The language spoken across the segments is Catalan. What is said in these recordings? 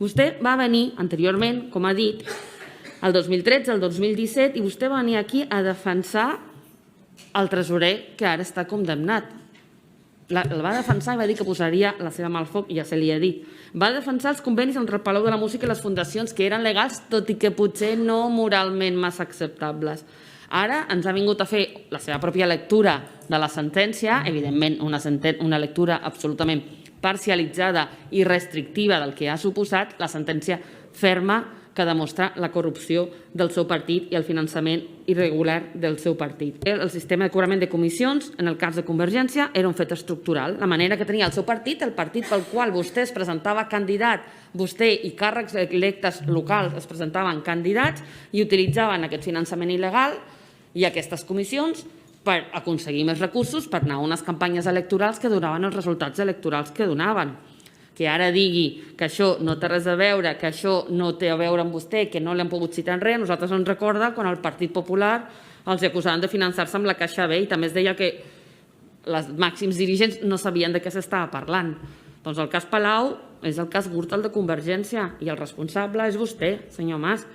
Vostè va venir anteriorment, com ha dit, el 2013, el 2017, i vostè va venir aquí a defensar el tresorer que ara està condemnat. El va defensar i va dir que posaria la seva mà al foc, i ja se li ha dit. Va defensar els convenis entre el Palau de la Música i les fundacions, que eren legals, tot i que potser no moralment massa acceptables. Ara ens ha vingut a fer la seva pròpia lectura de la sentència, evidentment una lectura absolutament parcialitzada i restrictiva del que ha suposat la sentència ferma que demostra la corrupció del seu partit i el finançament irregular del seu partit. El sistema de cobrament de comissions, en el cas de Convergència, era un fet estructural. La manera que tenia el partit pel qual vostè es presentava candidat, vostè i càrrecs electes locals es presentaven candidats i utilitzaven aquest finançament il·legal i aquestes comissions per aconseguir més recursos per anar a unes campanyes electorals que donaven els resultats electorals que donaven. Que ara digui que això no té res a veure, que això no té a veure amb vostè, que no l'hem pogut citar en res, a nosaltres ens recorda quan el Partit Popular els acusaven de finançar-se amb la Caixa B i també es deia que els màxims dirigents no sabien de què s'estava parlant. Doncs el cas Palau és el cas Gürtel de Convergència i el responsable és vostè, senyor Mas.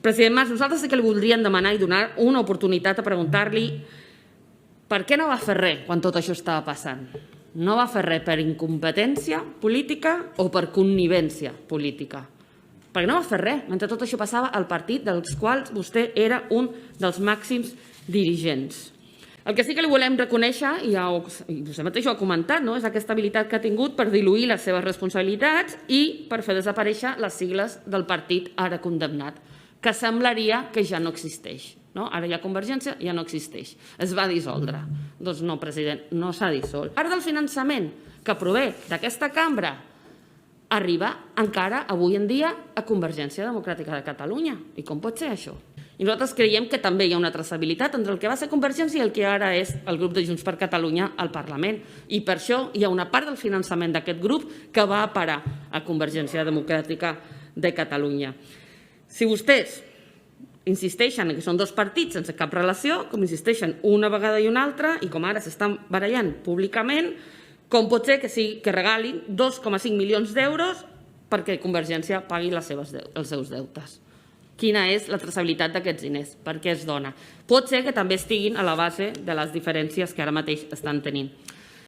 President Mas, nosaltres sí que li voldríem demanar i donar una oportunitat a preguntar-li per què no va fer res quan tot això estava passant. No va fer res per incompetència política o per connivència política. Perquè no va fer res mentre tot això passava al partit dels quals vostè era un dels màxims dirigents. El que sí que li volem reconèixer, i vostè mateix ho ha comentat, és aquesta habilitat que ha tingut per diluir les seves responsabilitats i per fer desaparèixer les sigles del partit ara condemnat, que semblaria que ja no existeix. Ara ja Convergència ja no existeix. Es va dissoldre. Doncs no, president, no s'ha dissolt. Part del finançament que prové d'aquesta cambra arriba encara avui en dia a Convergència Democràtica de Catalunya. I com pot ser això? I nosaltres creiem que també hi ha una traçabilitat entre el que va ser Convergència i el que ara és el grup de Junts per Catalunya al Parlament. I per això hi ha una part del finançament d'aquest grup que va a parar a Convergència Democràtica de Catalunya. Si vostès insisteixen que són dos partits sense cap relació, com insisteixen una vegada i una altra, i com ara s'estan barallant públicament, com pot ser que regalin 2,5 milions d'euros perquè Convergència pagui els seus deutes? Quina és la traçabilitat d'aquests diners? Per què es dona? Pot ser que també estiguin a la base de les diferències que ara mateix estan tenint.